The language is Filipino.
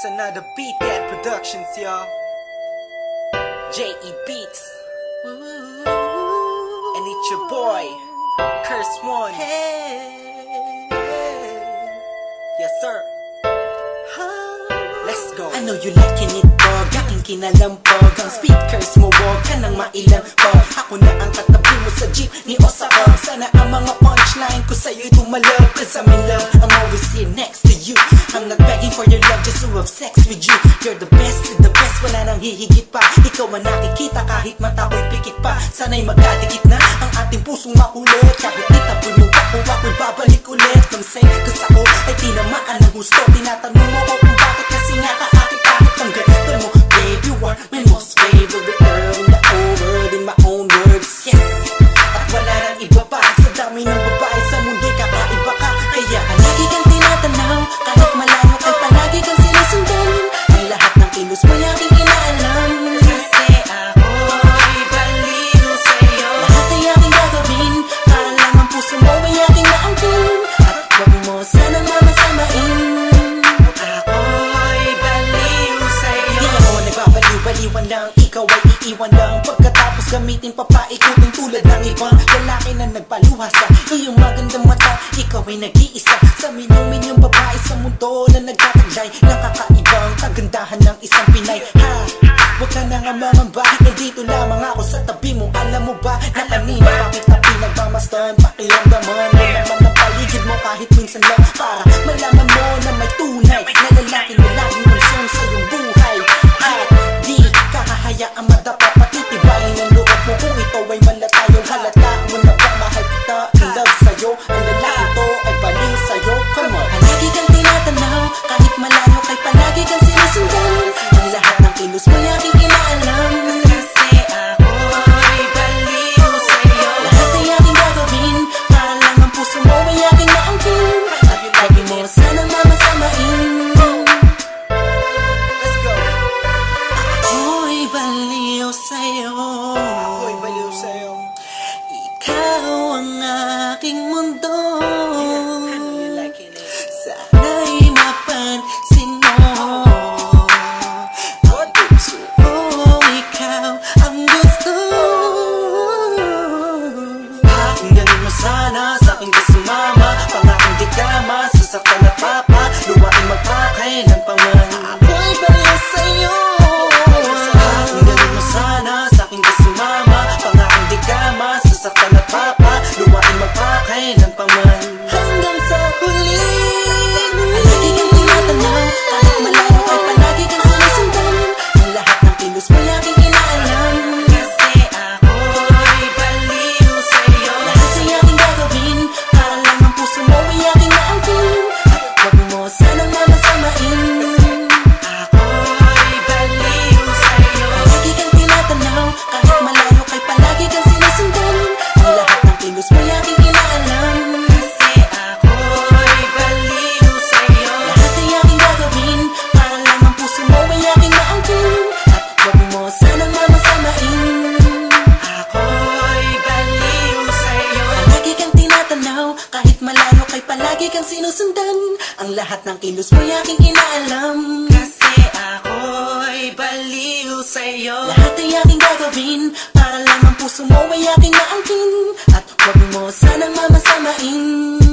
It's another Beat Cat Productions, y'all. J.E. Beats. And it's your boy, Curse One. Yes, sir. Let's go. I know you liking it, dog. Aking kinalampog. Ang speakers mo, wag ka nang mailang pag. Ako na ang katabi mo sa jeep ni Osaka. Sana ang mga punchline ko sa'yo'y tumalab. Cause I'm in love, I'm always here next to you. I'm not begging for your love, just to have sex with you. You're the best, wala nang hihigit pa. Ikaw man nakikita kahit mata ko'y pikit pa. Sana'y magkadikit na ang ating pusong makulit. Kahit itapoy mo ako, ako'y babalik ulit. Kung say, cause ako ay tinamaan ng gusto. Tinatanong mo ko kung bakit kasi nga kaakit kahit ang ganda mo. Babe, you are my most favorite girl in the whole world, in my own words, yes. At wala nang iba pa, sa dami ng babae sa mundo'y kakaiba ka. Kaya palagi kang tinatanaw, kahit malayo ay palagi kang sinusundan. Ang lahat ng kilos mo'y aking inaalam. Kasi ako'y baliw sa'yo. Lahat ay aking gagawin, para lang ang puso mo ay aking naangkin. At wag mo sanang mamasamain. Ako'y baliw sa'yo. Di ako nagbabaliw-baliwan lang, ikaw ay iiwan lang. Pagkatapos gamitin papaikutin tulad ng ibang lalaki na nagpaluha sa iyong magandang mata. Ikaw ay nag-iisa sa minyong babae sa mundo na nagtataglay ng kakaibang kagandahan ng isang Pinay. Ha! Huwag ka na nga mangamba, nandito lamang ako sa tabi mo. Alam mo ba na kanina pa kita pinagmamasdan? Pakiramdaman mo naman ang paligid mo kahit minsan lang, para malaman mo na may tunay na lalaking laging concern sa iyong buhay. At di kahahayaang madapa, patitibayin ang loob mo kung ito ay malatayo. Halata mo na ba mahal kita, in love sa'yo. Ang lalaki to ay baliw sa'yo. Come on. Palagi kang tinatanaw, kahit malayo kay palagi kang sinusundan. Ang lahat ng kilos mo'y aking inaalam. Kasi ako'y baliw sa'yo. Lahat ay aking gagawin, para lang ang puso mo ay aking maangkin. At lagi mo sanang mamasamain. Let's go. Ako'y baliw sa'yo. Ako'y baliw sa'yo. Ikaw ang aking mundo. You liking it? Sana'y mapansin mo. What? Oh, ikaw ang gusto. Pakinggan mo sana sa aking kasumama. Pangakong di kama, sasaktan at papa. Luwain magpakailan pa man. Ako'y baliw sa'yo. Pakinggan mo sana sa aking kasumama. Pangakong di kama, sasaktan at papa. Luwain magpakailan pa man. Hanggang sa huli. Palagi kang tinatanaw, kahit malayo ay palagi kang sinusundan. Ang lahat ng kilos mo'y aking inaalam. Kasi ako'y baliw sa'yo. Lahat ay aking gagawin, para lang ang puso mo ay aking maangkin. At wag mo sanang mamasamain. Ako'y baliw sa'yo. Palagi kang tinatanaw, kahit malayo kay palagi kang sinusundan. Ang lahat ng kilos mo'y aking inaalam. Kasi ako'y baliw sa'yo. Lahat ay aking gagawin, para lang ang puso mo ay aking maangkin. At wag mo sanang mamasamain. Ako'y baliw sa'yo. Palagi kang tinatanaw, kahit malayo kay palagi kang sinusundan. Ang lahat ng kilos mo'y aking inaalam. Kasi ako'y baliw sa'yo. Lahat ay aking gagawin, para lang ang puso mo ay aking maangkin. At wag mo sanang mamasamain.